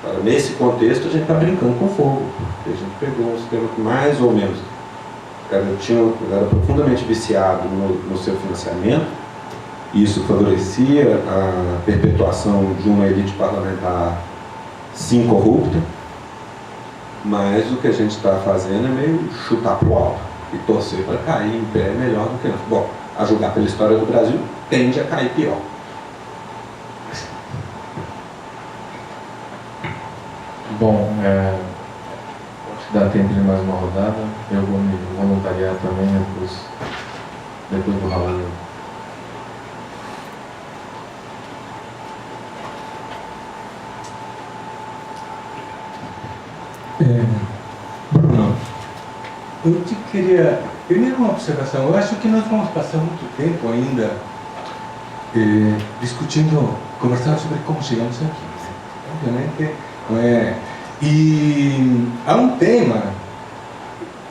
Agora, nesse contexto, a gente está brincando com fogo. A gente pegou um sistema que mais ou menos era profundamente viciado no seu financiamento. Isso favorecia a perpetuação de uma elite parlamentar sim corrupta, mas o que a gente está fazendo é meio chutar para o alto e torcer para cair em pé melhor do que antes. Bom, a julgar pela história do Brasil, tende a cair pior. Bom, acho que dá tempo de mais uma rodada. Eu vou me voluntariar também depois do Raul. Bruno, eu te queria... Primeiro uma observação. Eu acho que nós vamos passar muito tempo ainda discutindo, conversando sobre como chegamos aqui. Obviamente, não é... E há um tema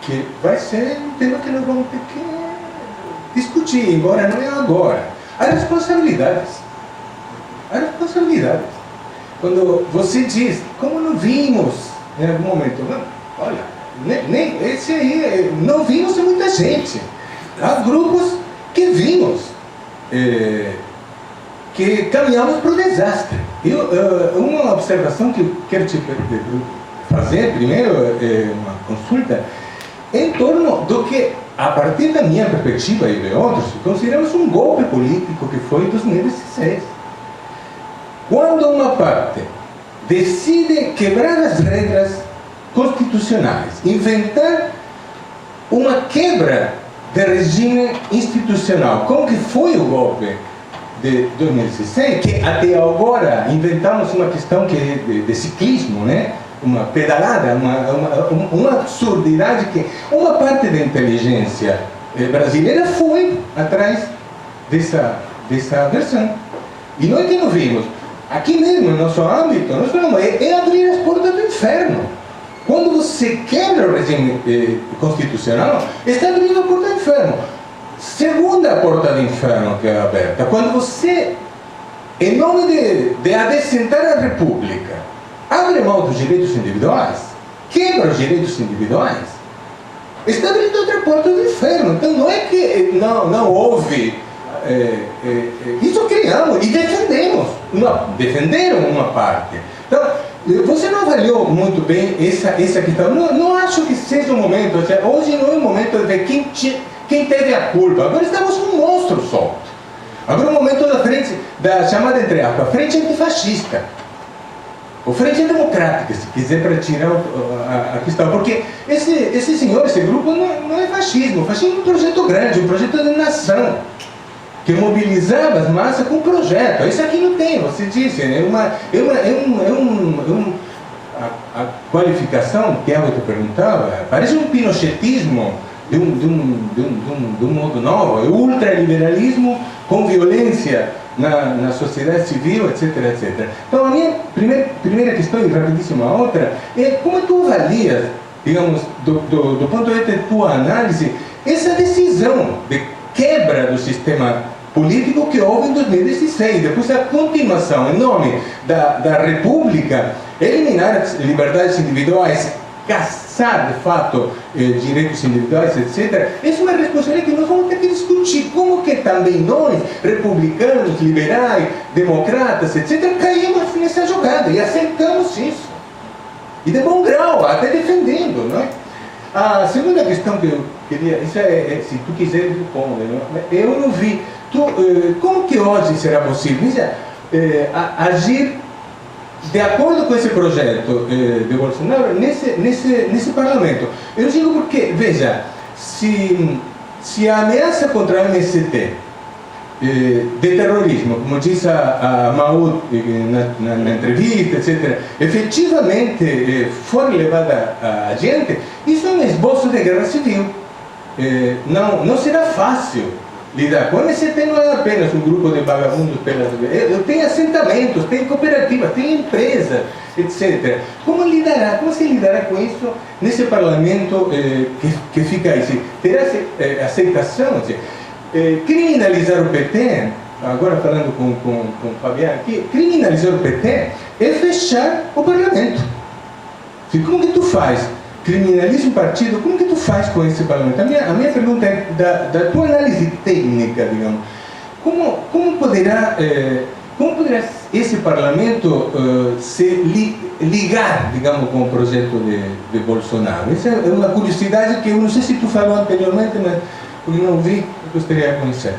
que vai ser um tema que nós vamos ter que discutir, embora não é agora. As responsabilidades. As responsabilidades. Quando você diz, como não vimos em algum momento, não, olha, nem esse aí, não vimos muita gente. Há grupos que vimos, que caminhamos para o desastre. Uma observação que eu quero te fazer, primeiro, uma consulta, em torno do que, a partir da minha perspectiva e de outros, consideramos um golpe político que foi em 2016. Quando uma parte decide quebrar as regras constitucionais, inventar uma quebra de regime institucional, como que foi o golpe de 2016, que até agora inventamos uma questão que é de ciclismo, né? Uma pedalada, uma absurdidade que uma parte da inteligência brasileira foi atrás dessa versão. E nós que não vimos, aqui mesmo, no nosso âmbito, nós falamos, é abrir as portas do inferno. Quando você quebra o regime constitucional, está abrindo a porta do inferno. Segunda porta do inferno que é aberta, quando você, em nome de adecentar a República, abre mão dos direitos individuais, quebra os direitos individuais, está abrindo outra porta do inferno. Então não é que não houve... isso criamos e defenderam uma parte. Então, você não avaliou muito bem essa questão. Não acho que seja o momento. Hoje não é o momento de ver quem teve a culpa. Agora estamos com um monstro solto. Agora é o momento da frente, da chamada entre aspas, frente antifascista. Ou frente democrática, se quiser, para tirar a questão. Porque esse senhor, esse grupo, não é fascismo. O fascismo é um projeto grande, um projeto de nação, que mobilizava as massas com um projeto. Isso aqui não tem, você disse, a qualificação que eu te perguntava, parece um pinochetismo de um modo novo, é o ultraliberalismo com violência na sociedade civil, etc, etc. Então a minha primeira questão, e rapidíssima a outra, é como tu avalias, digamos, do ponto de vista da tua análise, essa decisão de quebra do sistema político que houve em 2016, depois a continuação em nome da República, eliminar as liberdades individuais, caçar de fato direitos individuais, etc. Essa é uma responsabilidade que nós vamos ter que discutir, como que também nós, republicanos, liberais, democratas, etc., caímos nessa jogada e aceitamos isso. E de bom grau, até defendendo, não é? A segunda questão que eu queria, isso se tu quiser responder, eu não vi, como que hoje será possível agir de acordo com esse projeto de Bolsonaro nesse parlamento? Eu digo porque, veja, se a ameaça contra a MST de terrorismo, como diz a Maud na entrevista, etc., efetivamente for levada adiante, isso é um esboço de guerra civil. Não será fácil lidar com. O MST não é apenas um grupo de vagabundos pelas... Tem assentamentos, tem cooperativas, tem empresas, etc. Como se lidará com isso nesse parlamento que fica aí? Terá aceitação? Criminalizar o PT, agora falando com o Fabiano aqui, criminalizar o PT é fechar o parlamento. E como que tu faz? Criminaliza um partido, como que tu faz com esse parlamento? A minha pergunta é da tua análise técnica, digamos. Como poderá esse parlamento se ligar, digamos, com o projeto de Bolsonaro? Essa é uma curiosidade que eu não sei se tu falou anteriormente, mas porque não ouvi, eu gostaria de conhecer.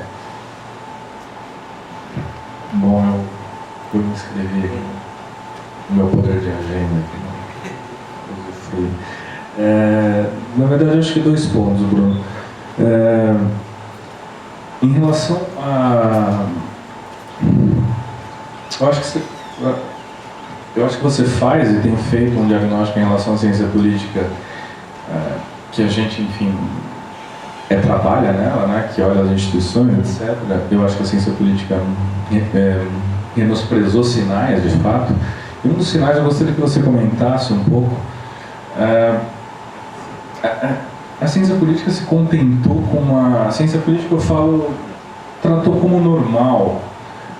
Bom, eu me inscrevi aqui no meu poder de agenda. Na verdade, eu acho que 2 pontos, Bruno. Em relação a... Eu acho que você faz e tem feito um diagnóstico em relação à ciência política que a gente, enfim, trabalha nela, né, que olha as instituições, etc. Eu acho que a ciência política menosprezou sinais, de fato. E um dos sinais eu gostaria que você comentasse um pouco. A ciência política se contentou com uma... A ciência política, eu falo, tratou como normal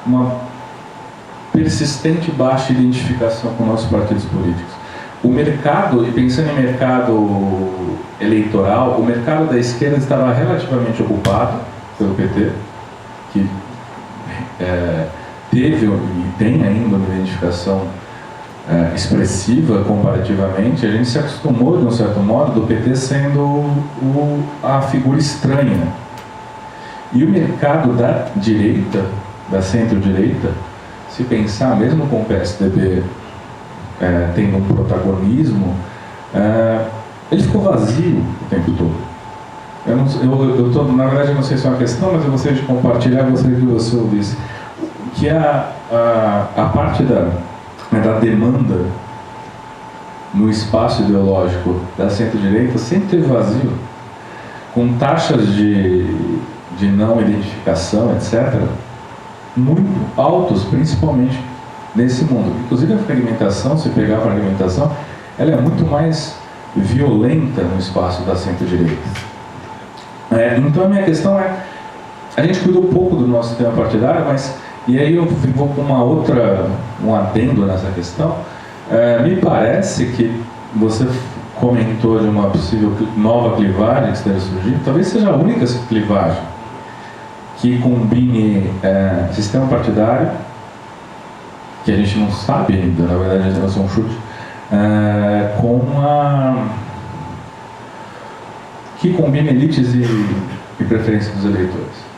uma persistente baixa identificação com nossos partidos políticos. O mercado, e pensando em mercado eleitoral, o mercado da esquerda estava relativamente ocupado pelo PT, que teve e tem ainda uma identificação expressiva comparativamente. A gente se acostumou, de um certo modo, do PT sendo a figura estranha. E o mercado da direita, da centro-direita, se pensar, mesmo com o PSDB tendo um protagonismo, ele ficou vazio o tempo todo. Na verdade, eu não sei se é uma questão, mas eu gostaria de compartilhar, gostaria que você ouvisse, que a parte da demanda no espaço ideológico da centro-direita sempre teve vazio, com taxas de não identificação, etc., muito altos, principalmente nesse mundo. Inclusive a fragmentação, se pegar a fragmentação, ela é muito mais violenta no espaço da centro-direita. Então a minha questão a gente cuidou pouco do nosso tema partidário, mas, e aí eu vou com um adendo nessa questão. Me parece que você comentou de uma possível nova clivagem que esteja surgindo, talvez seja a única clivagem que combine sistema partidário, que a gente não sabe ainda, na verdade é só um chute, que combine elites e preferência dos eleitores.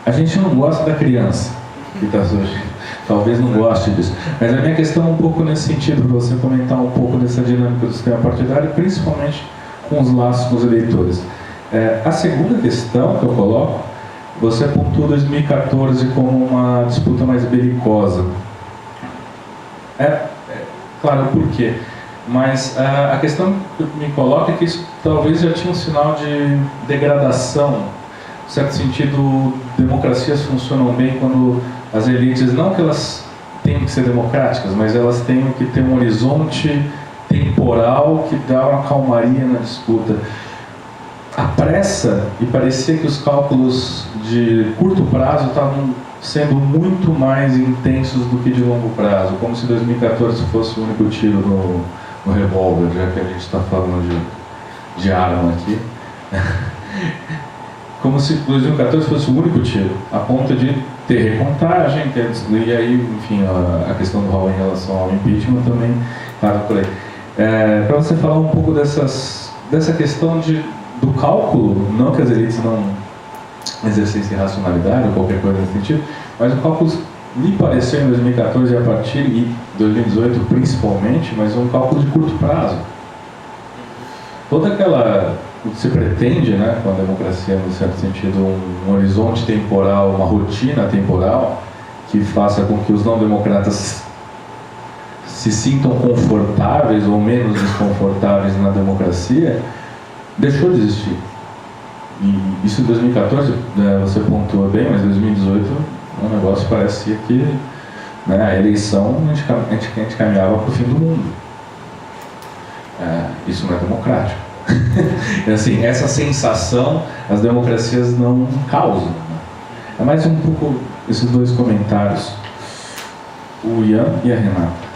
A gente não gosta da criança que está surgindo, talvez não goste disso, mas a minha questão é um pouco nesse sentido, para você comentar um pouco dessa dinâmica do sistema partidário, principalmente com os laços com os eleitores. A segunda questão que eu coloco, você pontuou 2014 como uma disputa mais belicosa. Claro, por quê? Mas a questão que me coloca é que isso talvez já tinha um sinal de degradação. Em certo sentido, democracias funcionam bem quando as elites, não que elas tenham que ser democráticas, mas elas tenham que ter um horizonte temporal que dá uma calmaria na disputa. A pressa, e parecia que os cálculos de curto prazo estavam sendo muito mais intensos do que de longo prazo, como se 2014 fosse o único tiro no revólver, já que a gente está falando de arma aqui. Como se 2014 fosse o único tiro, a ponto de ter recontagem, e aí, enfim, a questão do Raul em relação ao impeachment também estava por aí. Para você falar um pouco dessa questão do cálculo, não que as elites não exercessem racionalidade ou qualquer coisa nesse sentido, mas o cálculo me pareceu em 2014 e a partir de 2018 principalmente, mas um cálculo de curto prazo. Toda aquela, o que se pretende, né, com a democracia, no certo sentido, um horizonte temporal, uma rotina temporal que faça com que os não democratas se sintam confortáveis ou menos desconfortáveis na democracia, deixou de existir. E isso em 2014, você pontuou bem, mas em 2018 o negócio parecia que, né, a eleição a gente caminhava para o fim do mundo. Isso não é democrático. Assim, essa sensação as democracias não causam. É mais um pouco esses dois comentários. o Ian e a Renata.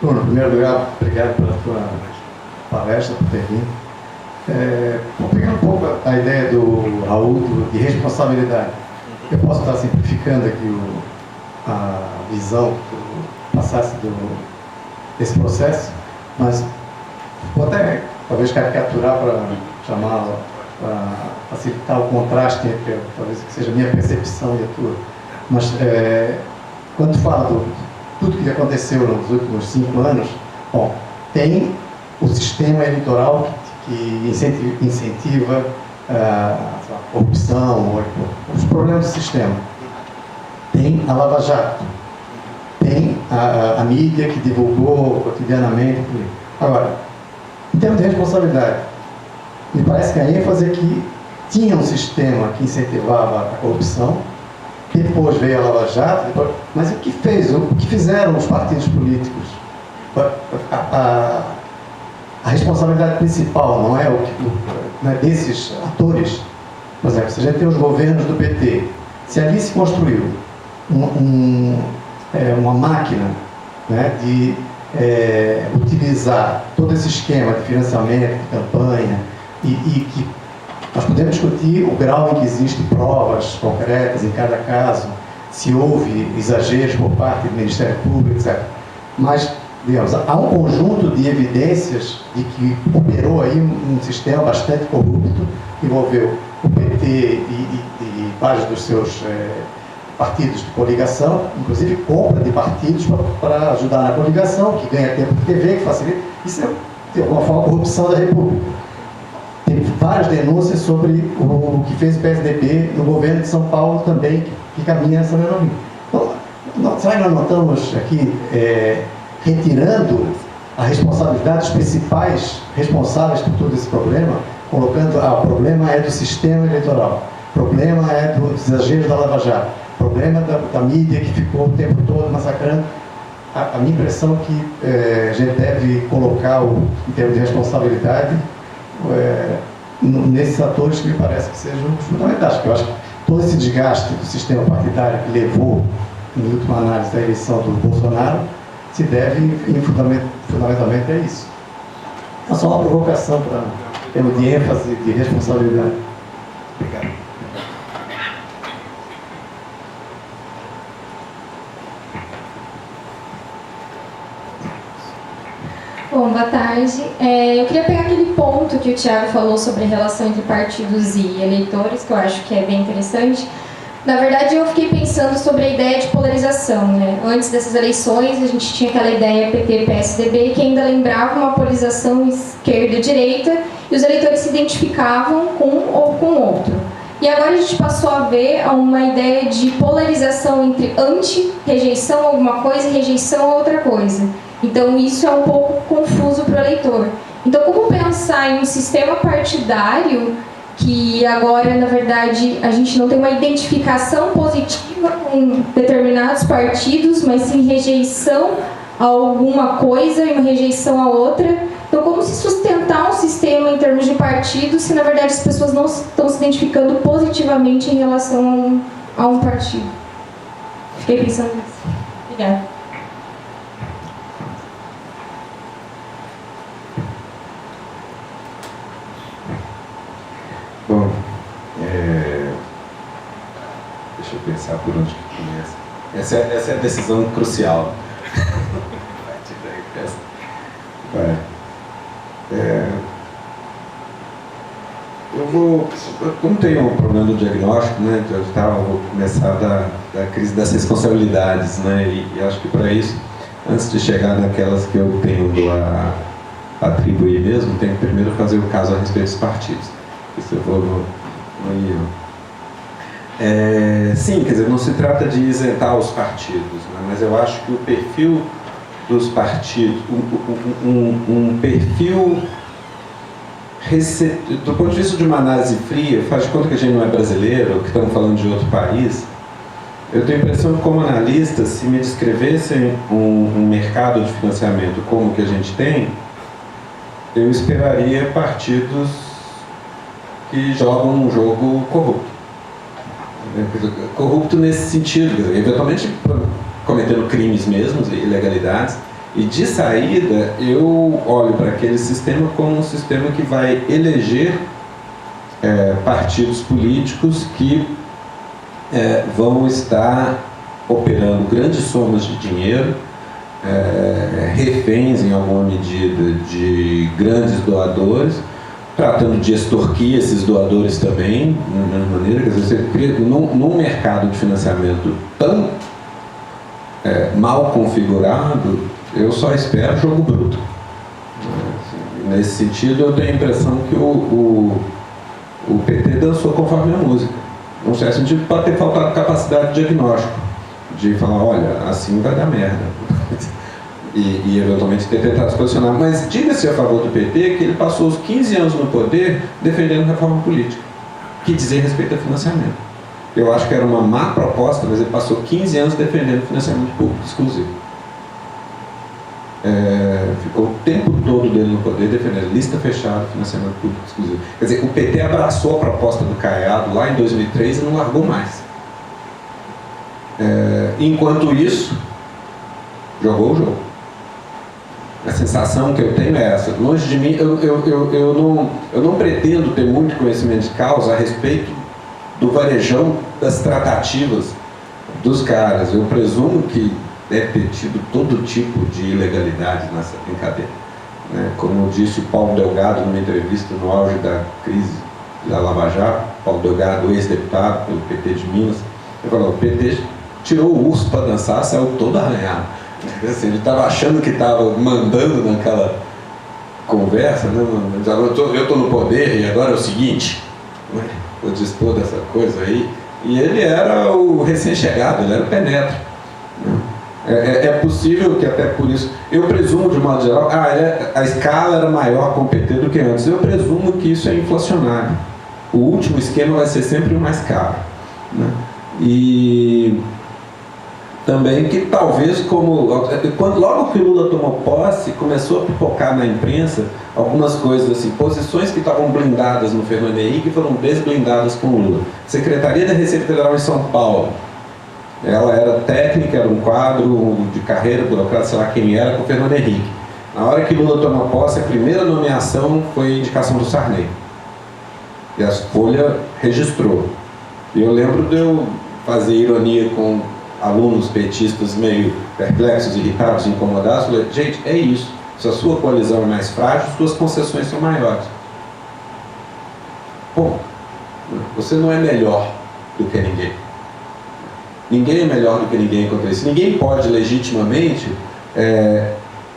Bom, em primeiro lugar, obrigado pela tua palestra, por ter vindo. Vou pegar um pouco a ideia do Raul de responsabilidade. Eu posso estar simplificando aqui a visão que tu passasse desse processo, mas vou até talvez caricaturar para chamar, para facilitar o contraste entre talvez que seja a minha percepção e a tua. Mas quando tu fala tudo que aconteceu nos últimos 5 anos, bom, tem o sistema eleitoral que incentiva a corrupção, os problemas do sistema. Tem a Lava Jato, tem a mídia que divulgou cotidianamente. Agora, em termos de responsabilidade, me parece que a ênfase é que tinha um sistema que incentivava a corrupção, depois veio a Lava Jato, mas o que fizeram os partidos políticos? A responsabilidade principal não é desses atores. Por exemplo, se a gente tem os governos do PT, se ali se construiu uma máquina, né, de utilizar todo esse esquema de financiamento, de campanha, e que nós podemos discutir o grau em que existem provas concretas em cada caso, se houve exageros por parte do Ministério Público, etc. Mas, digamos, há um conjunto de evidências de que operou aí um sistema bastante corrupto, que envolveu o PT e vários dos seus partidos de coligação, inclusive compra de partidos para ajudar na coligação, que ganha tempo de TV, que facilita. Isso é, de alguma forma, corrupção da República. Tem várias denúncias sobre o que fez o PSDB no governo de São Paulo também, que caminha nessa mesma linha. Então, será que nós não estamos aqui retirando a responsabilidade dos principais responsáveis por todo esse problema, colocando, o problema é do sistema eleitoral, o problema é dos exageros da Lava Jato, o problema da mídia que ficou o tempo todo massacrando? A minha impressão é que a gente deve colocar, em termos de responsabilidade, nesses atores que me parece que sejam fundamentais, porque eu acho que todo esse desgaste do sistema partidário que levou, em última análise, à eleição do Bolsonaro, se deve fundamentalmente a isso. É só uma provocação para termos de ênfase de responsabilidade. Obrigado. Bom, boa tarde. Eu queria pegar aquele ponto que o Thiago falou sobre a relação entre partidos e eleitores, que eu acho que é bem interessante. Na verdade, eu fiquei pensando sobre a ideia de polarização, né? Antes dessas eleições, a gente tinha aquela ideia PT-PSDB, que ainda lembrava uma polarização esquerda-direita, e os eleitores se identificavam com um ou com o outro. E agora a gente passou a ver uma ideia de polarização entre anti-rejeição a alguma coisa e rejeição a outra coisa. Então, isso é um pouco confuso para o eleitor. Então, como pensar em um sistema partidário que agora, na verdade, a gente não tem uma identificação positiva com determinados partidos, mas sim rejeição a alguma coisa e uma rejeição a outra? Então, como se sustentar um sistema em termos de partidos se, na verdade, as pessoas não estão se identificando positivamente em relação a um partido? Fiquei pensando nisso. Obrigada. Bom, deixa eu pensar por onde que começa. Essa é a decisão crucial. Como tem um problema do diagnóstico, né, eu vou começar da crise das responsabilidades, né, e acho que para isso, antes de chegar naquelas que eu tendo a atribuir mesmo, tem que primeiro fazer o caso a respeito dos partidos. Isso eu vou no sim, quer dizer, não se trata de isentar os partidos, né, mas eu acho que o perfil dos partidos, um perfil do ponto de vista de uma análise fria, faz de conta que a gente não é brasileiro, que estamos falando de outro país. Eu tenho a impressão que, como analista, se me descrevessem um mercado de financiamento como o que a gente tem, eu esperaria partidos que jogam um jogo corrupto. Corrupto nesse sentido, quer dizer, eventualmente cometendo crimes mesmos, ilegalidades, e de saída eu olho para aquele sistema como um sistema que vai eleger partidos políticos que vão estar operando grandes somas de dinheiro, reféns em alguma medida de grandes doadores, tratando de extorquir esses doadores também, de uma maneira, quer dizer, você cria, num mercado de financiamento tão mal configurado, eu só espero jogo bruto. Nesse sentido, eu tenho a impressão que o PT dançou conforme a música. Num certo sentido, pode ter faltado capacidade de diagnóstico, de falar, olha, assim vai dar merda. E eventualmente ter tentado se posicionar. Mas diga-se a favor do PT que ele passou os 15 anos no poder defendendo reforma política, que dizia respeito a financiamento. Eu acho que era uma má proposta, mas ele passou 15 anos defendendo financiamento público exclusivo. Ficou o tempo todo dele no poder defendendo lista fechada, financiamento público exclusivo. Quer dizer, o PT abraçou a proposta do Caiado lá em 2003 e não largou mais. Enquanto isso, jogou o jogo. A sensação que eu tenho é essa. Longe de mim, eu não pretendo ter muito conhecimento de causa a respeito do varejão das tratativas dos caras. Eu presumo que deve ter tido todo tipo de ilegalidade nessa brincadeira. Como disse o Paulo Delgado numa entrevista no auge da crise da Lava Jato, Paulo Delgado, ex-deputado pelo PT de Minas, ele falou, o PT tirou o urso para dançar, saiu todo arranhado. Assim, ele estava achando que estava mandando naquela conversa, né? Eu estou no poder e agora é o seguinte, vou dispor dessa coisa aí. E ele era o recém-chegado, ele era o penetra. É possível que até por isso, eu presumo de modo geral, a escala era maior com o PT do que antes. Eu presumo que isso é inflacionário. O último esquema vai ser sempre o mais caro, né? E também que talvez logo que o Lula tomou posse, começou a pipocar na imprensa algumas coisas assim, posições que estavam blindadas no Fernando Henrique foram desblindadas com o Lula. Secretaria da Receita Federal em São Paulo, ela era técnica, era um quadro de carreira, burocrata, sei lá quem era, com o Fernando Henrique. Na hora que Lula tomou posse, a primeira nomeação foi a indicação do Sarney. E a Folha registrou. E eu lembro de eu fazer ironia com alunos petistas meio perplexos, irritados, incomodados. Falei, gente, é isso. Se a sua coalizão é mais frágil, suas concessões são maiores. Bom, você não é melhor do que ninguém. Ninguém é melhor do que ninguém contra isso. Ninguém pode legitimamente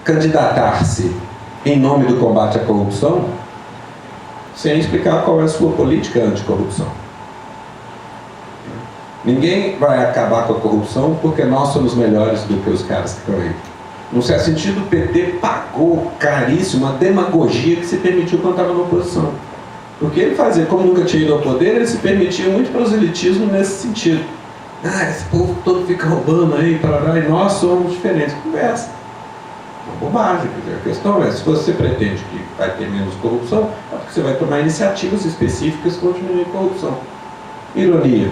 candidatar-se em nome do combate à corrupção sem explicar qual é a sua política anticorrupção. Ninguém vai acabar com a corrupção porque nós somos melhores do que os caras que estão aí. Num certo sentido, o PT pagou caríssimo a demagogia que se permitiu quando estava na oposição. Porque ele fazia, como nunca tinha ido ao poder, ele se permitia muito proselitismo nesse sentido. Esse povo todo fica roubando aí, e nós somos diferentes. Conversa. Uma bobagem. A questão é, se você pretende que vai ter menos corrupção, é porque você vai tomar iniciativas específicas para diminuir a corrupção. Ironia.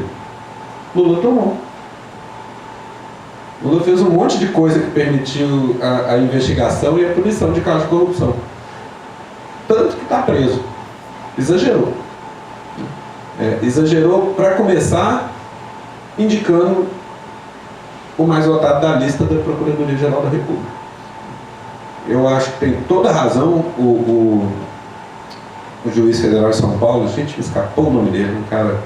Lula tomou. Lula fez um monte de coisa que permitiu a investigação e a punição de casos de corrupção. Tanto que está preso. Exagerou. Exagerou, para começar, indicando o mais votado da lista da Procuradoria-Geral da República. Eu acho que tem toda a razão o juiz federal de São Paulo, gente, me escapou o nome dele, um cara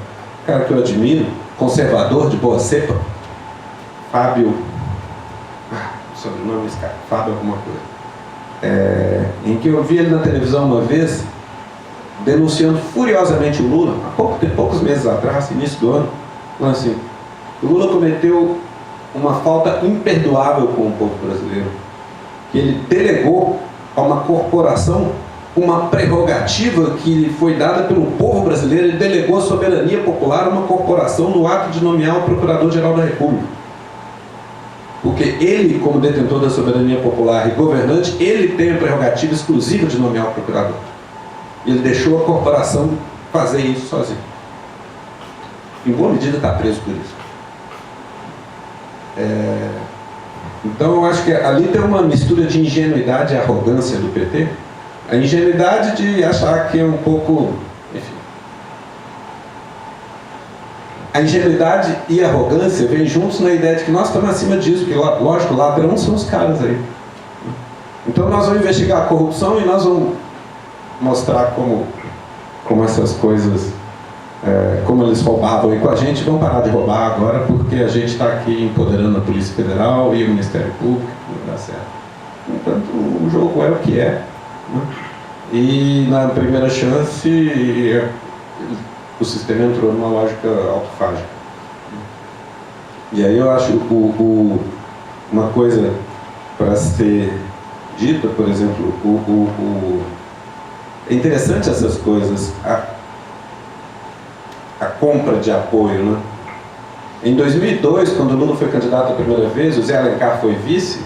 que eu admiro, conservador de boa cepa, Fábio, sobrenome escapa, Fábio alguma coisa, em que eu vi ele na televisão uma vez, denunciando furiosamente o Lula, há poucos meses atrás, início do ano, falando assim, o Lula cometeu uma falta imperdoável com o povo brasileiro, que ele delegou a uma corporação uma prerrogativa que lhe foi dada pelo povo brasileiro. Ele delegou a soberania popular a uma corporação no ato de nomear o Procurador-Geral da República. Porque ele, como detentor da soberania popular e governante, ele tem a prerrogativa exclusiva de nomear o procurador. Ele deixou a corporação fazer isso sozinho. Em boa medida está preso por isso. Então eu acho que ali tem uma mistura de ingenuidade e arrogância do PT. A ingenuidade de achar que é um pouco... Enfim. A ingenuidade e a arrogância vêm juntos na ideia de que nós estamos acima disso, porque, lógico, ladrão são os caras aí. Então nós vamos investigar a corrupção e nós vamos mostrar como essas coisas, como eles roubavam e com a gente, vão parar de roubar agora porque a gente está aqui empoderando a Polícia Federal e o Ministério Público, não dá certo. Portanto, o jogo é o que é. Né? E na primeira chance, o sistema entrou numa lógica autofágica. E aí eu acho uma coisa para ser dita, por exemplo, é interessante essas coisas, a compra de apoio, né? Em 2002, quando o Lula foi candidato a primeira vez, o Zé Alencar foi vice,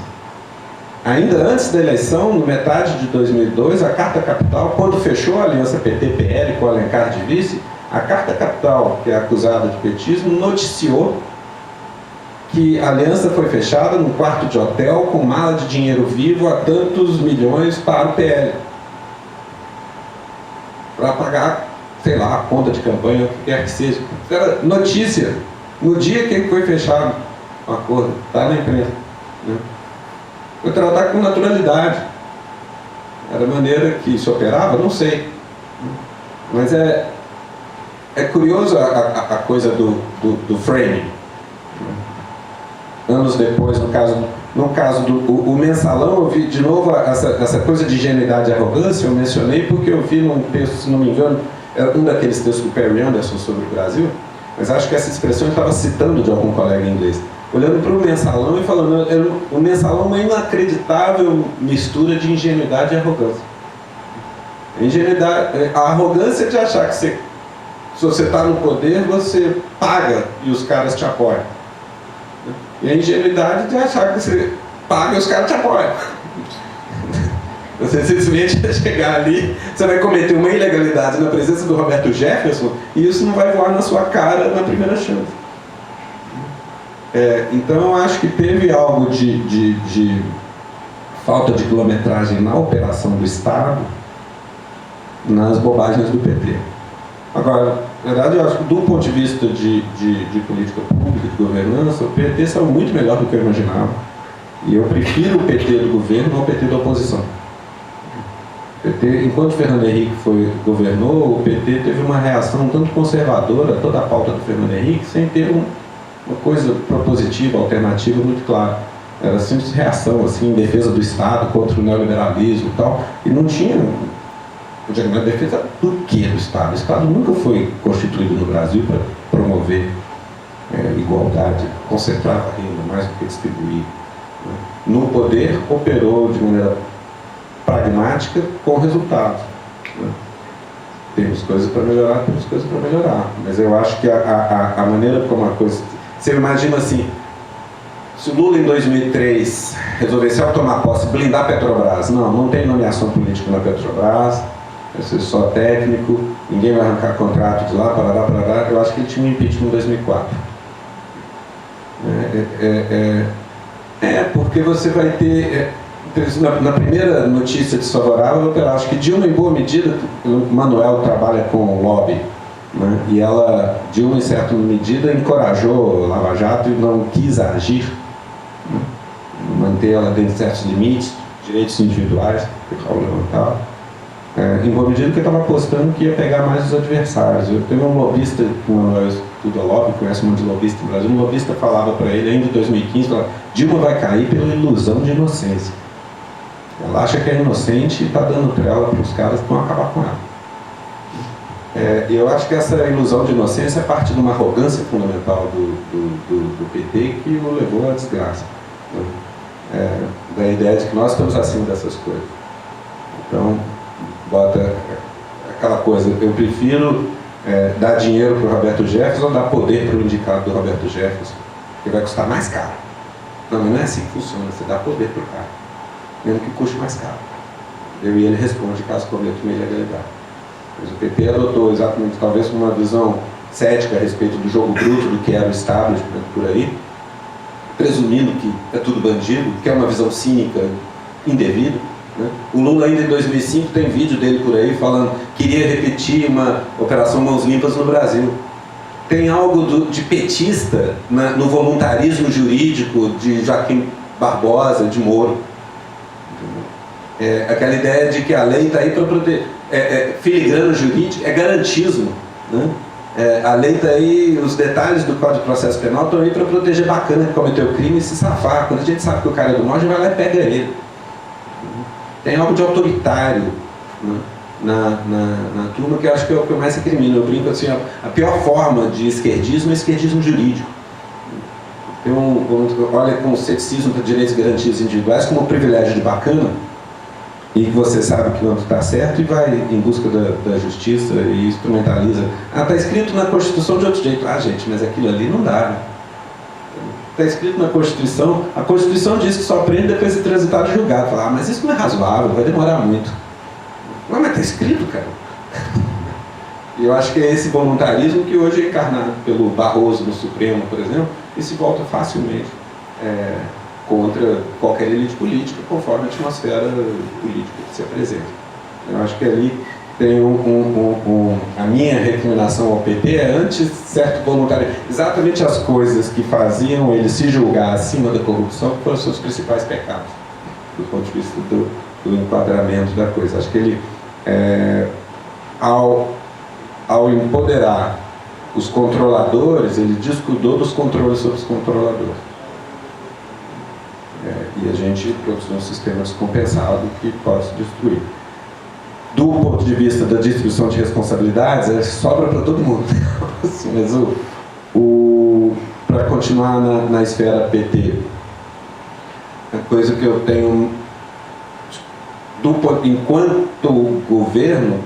ainda antes da eleição, no metade de 2002, a Carta Capital, quando fechou a aliança PT-PL com o Alencar de vice, a Carta Capital, que é acusada de petismo, noticiou que a aliança foi fechada num quarto de hotel com mala de dinheiro vivo a tantos milhões para o PL. Para pagar, sei lá, a conta de campanha, o que quer que seja. Era notícia. No dia que foi fechado o acordo, está na imprensa. Né? Foi tratado com naturalidade. Era a maneira que se operava, não sei. Mas é curioso a coisa do framing. Anos depois, no caso do Mensalão, eu vi de novo essa coisa de ingenuidade e arrogância. Eu mencionei porque eu vi num texto, se não me engano, era um daqueles textos do Perry Anderson sobre o Brasil, mas acho que essa expressão eu estava citando de algum colega em inglês, olhando para o Mensalão e falando, o Mensalão é uma inacreditável mistura de ingenuidade e arrogância. A arrogância de achar que se você está no poder, você paga e os caras te apoiam. E a ingenuidade de achar que você paga e os caras te apoiam. Você simplesmente vai chegar ali, você vai cometer uma ilegalidade na presença do Roberto Jefferson e isso não vai voar na sua cara na primeira chance. Então eu acho que teve algo de falta de quilometragem na operação do Estado, nas bobagens do PT. Agora, na verdade, eu acho que do ponto de vista de política pública, de governança, o PT saiu muito melhor do que eu imaginava. E eu prefiro o PT do governo ao PT da oposição. O PT, enquanto Fernando Henrique governou, o PT teve uma reação tanto conservadora a toda a pauta do Fernando Henrique, sem ter uma coisa propositiva, alternativa muito clara. Era simples reação, assim, em defesa do Estado, contra o neoliberalismo e tal. E não tinha... Eu digo, mas defesa do que do Estado? O Estado nunca foi constituído no Brasil para promover igualdade, concentrar a renda mais do que distribuir. Né? No poder, operou de maneira pragmática com resultados. Né? Temos coisas para melhorar, mas eu acho que a maneira como a coisa... Você imagina assim, se o Lula em 2003 resolvesse ao tomar posse blindar a Petrobras, não tem nomeação política na Petrobras, vai ser só técnico, ninguém vai arrancar contrato de lá, parará, eu acho que ele tinha um impeachment em 2004. Porque você vai ter... Na primeira notícia desfavorável, eu acho que Dilma, em boa medida, o Manuel trabalha com lobby, né? E Dilma, em certa medida, encorajou Lava Jato e não quis agir, né? Manter ela dentro de certos limites, direitos individuais, que o Raul levantava. Em boa medida, porque eu estava apostando que ia pegar mais os adversários. Eu tenho um lobista, o Manuel estuda lobby, conhece um monte de lobista no Brasil, um lobista falava para ele, ainda em 2015, falava, Dilma vai cair pela ilusão de inocência. Ela acha que é inocente e está dando trela para os caras que vão acabar com ela. Eu acho que essa ilusão de inocência é parte de uma arrogância fundamental do PT que o levou à desgraça. Né? Da ideia de que nós estamos acima dessas coisas. Então, bota aquela coisa, eu prefiro dar dinheiro para o Roberto Jefferson ou dar poder para o indicado do Roberto Jefferson, que vai custar mais caro. Não, mas não é assim que funciona, você dá poder para o cara, mesmo que custe mais caro. E ele responde caso cometa uma ilegalidade. Mas o PT adotou exatamente, talvez com uma visão cética a respeito do jogo bruto, do que era o establishment por aí, presumindo que é tudo bandido, que é uma visão cínica indevida. Né? O Lula ainda em 2005 tem vídeo dele por aí falando que queria repetir uma operação Mãos Limpas no Brasil. Tem algo de petista no voluntarismo jurídico de Joaquim Barbosa, de Moro. Aquela ideia de que a lei está aí para proteger. Filigrana jurídica é garantismo. Né? A lei está aí, os detalhes do Código de Processo Penal estão aí para proteger bacana que cometeu o crime e se safar. Quando a gente sabe que o cara é do mal, a gente vai lá e pega ele. Tem algo de autoritário, né, na turma, que eu acho que é o que eu mais recrimino. Eu brinco assim, a pior forma de esquerdismo é esquerdismo jurídico. Olha com o ceticismo para direitos e garantias individuais como um privilégio de bacana, e que você sabe que não está certo e vai em busca da justiça e instrumentaliza. Está escrito na Constituição de outro jeito. Gente, mas aquilo ali não dá. Né? Está escrito na Constituição, a Constituição diz que só prende depois de transitado e julgado. Fala, mas isso não é razoável, vai demorar muito. Não, mas está escrito, cara. E eu acho que é esse voluntarismo que hoje é encarnado pelo Barroso no Supremo, por exemplo, e se volta facilmente contra qualquer elite política, conforme a atmosfera política que se apresenta. Eu acho que ali tem a minha recriminação ao PT é antes certo voluntarismo. Exatamente as coisas que faziam ele se julgar acima da corrupção que foram os seus principais pecados, do ponto de vista do enquadramento da coisa. Acho que ele, ao empoderar os controladores, ele descuidou dos controles sobre os controladores. E a gente produziu um sistema descompensado que pode se destruir. Do ponto de vista da distribuição de responsabilidades, sobra para todo mundo. Assim, mas para continuar na esfera PT, a coisa que eu tenho, enquanto governo,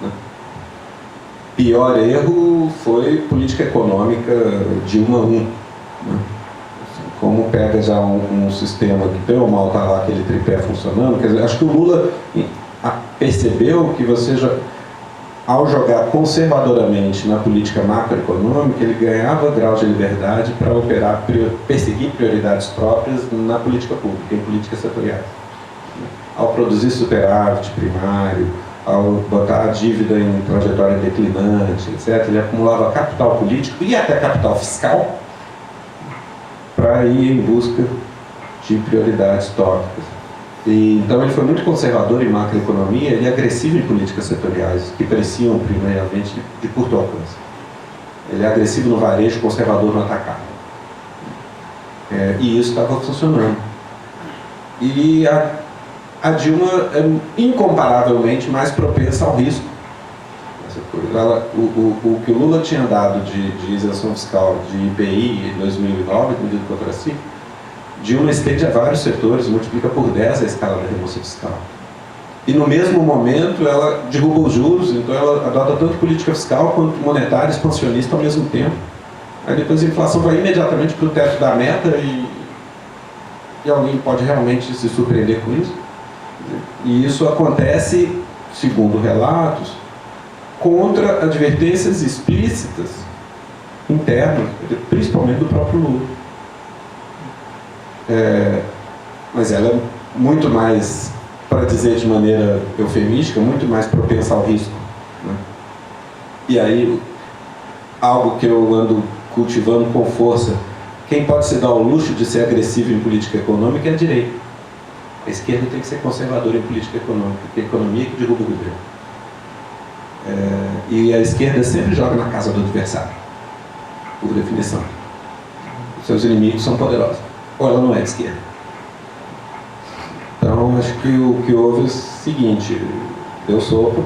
né, pior erro foi política econômica Dilma 1. Né? Como pega já um sistema que bem ou mal está lá, aquele tripé funcionando, quer dizer, acho que o Lula percebeu que ao jogar conservadoramente na política macroeconômica, ele ganhava grau de liberdade para perseguir prioridades próprias na política pública, em políticas setoriais. Ao produzir superávit primário, ao botar a dívida em trajetória declinante, etc., ele acumulava capital político e até capital fiscal para ir em busca de prioridades tópicas. Então ele foi muito conservador em macroeconomia e agressivo em políticas setoriais, que pareciam, primeiramente, de curto alcance. Ele é agressivo no varejo, conservador no atacado. E isso estava funcionando. E a Dilma é incomparavelmente mais propensa ao risco. O que o Lula tinha dado de isenção fiscal de IPI em 2009, medida contra si, Dilma estende a vários setores, multiplica por 10 a escala da renúncia fiscal. E no mesmo momento ela derruba os juros, então ela adota tanto política fiscal quanto monetária expansionista ao mesmo tempo. Aí depois a inflação vai imediatamente para o teto da meta e alguém pode realmente se surpreender com isso. E isso acontece, segundo relatos, contra advertências explícitas internas, principalmente do próprio Lula. Mas ela é muito mais, para dizer de maneira eufemística, muito mais propensa ao risco. Né? E aí, algo que eu ando cultivando com força, quem pode se dar o luxo de ser agressivo em política econômica é a direita. A esquerda tem que ser conservadora em política econômica, porque a economia é que derruba o governo. E a esquerda sempre joga na casa do adversário, por definição. Os seus inimigos são poderosos. Ou ela não é de esquerda. Então, acho que o que houve é o seguinte, deu sopa,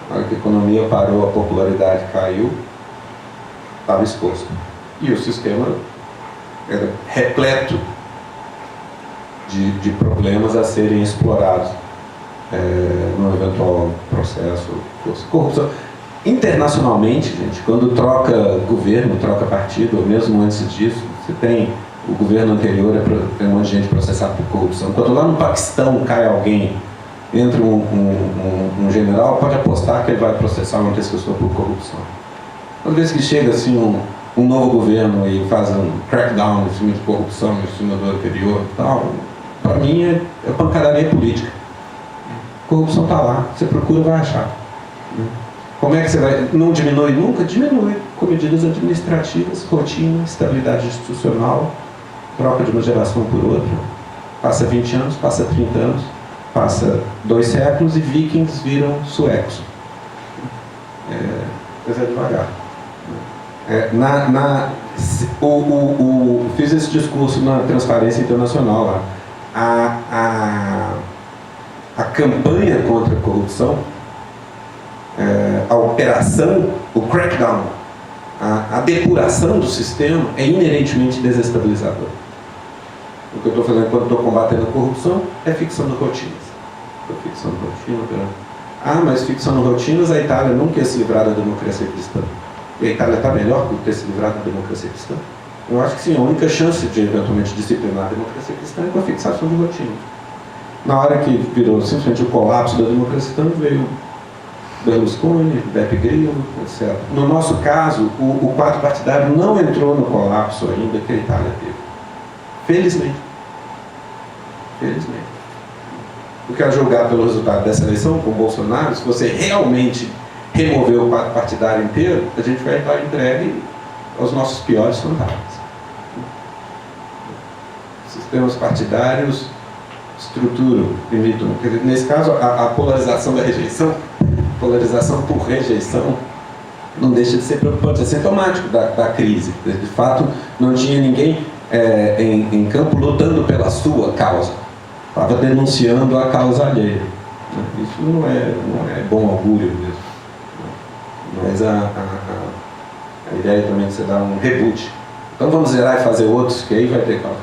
a hora que a economia parou, a popularidade caiu, estava exposto. E o sistema era repleto de problemas a serem explorados num eventual processo de corrupção. Internacionalmente, gente, quando troca governo, troca partido, ou mesmo antes disso, você tem o governo anterior é um monte de gente processada por corrupção. Quando lá no Paquistão cai alguém, entra um general, pode apostar que ele vai processar uma pessoa por corrupção. Às vezes que chega assim um novo governo e faz um crackdown em cima de corrupção, em cima do anterior e tal, para mim é pancadaria política. Corrupção está lá, você procura, vai achar. Como é que você vai... Não diminui nunca? Diminui, com medidas administrativas, rotina, estabilidade institucional, troca de uma geração por outra. Passa 20 anos, passa 30 anos, passa 2 séculos e vikings viram suecos. Mas é devagar. Fiz esse discurso na Transparência Internacional lá. A campanha contra a corrupção, a operação, o crackdown, a depuração do sistema é inerentemente desestabilizador. O que eu estou fazendo quando estou combatendo a corrupção é fixando rotinas. Fixando rotinas. Mas fixando rotinas, a Itália nunca ia se livrar da democracia cristã. E a Itália está melhor por ter se livrado da democracia cristã? Eu acho que sim, a única chance de eventualmente disciplinar a democracia cristã é com a fixação de rotinas. Na hora que virou simplesmente o colapso da democracia cristã, veio Berlusconi, Beppe Grillo, etc. No nosso caso, o quadro partidário não entrou no colapso ainda que a Itália teve. Felizmente. Felizmente. Porque a julgar pelo resultado dessa eleição com o Bolsonaro, se você realmente remover o quadro partidário inteiro, a gente vai estar entregue aos nossos piores fantasmas. Sistemas partidários estruturam, limitam. Quer dizer, nesse caso, a polarização da rejeição, polarização por rejeição, não deixa de ser preocupante, é sintomático da crise. De fato, não tinha ninguém em campo lutando pela sua causa. Estava denunciando a causa alheia. Isso não é bom augúrio mesmo. Mas a ideia também é de você dar um reboot. Então vamos zerar e fazer outros, que aí vai ter causa.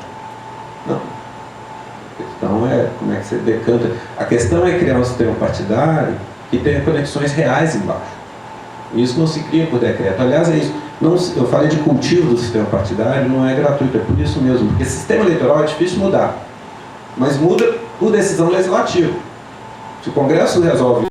Não. A questão é como é que você decanta. A questão é criar um sistema partidário que tenha conexões reais embaixo. Isso não se cria por decreto. Aliás, é isso. Eu falei de cultivo do sistema partidário, não é gratuito, é por isso mesmo. Porque sistema eleitoral é difícil mudar. Mas muda por decisão legislativa. Se o Congresso resolve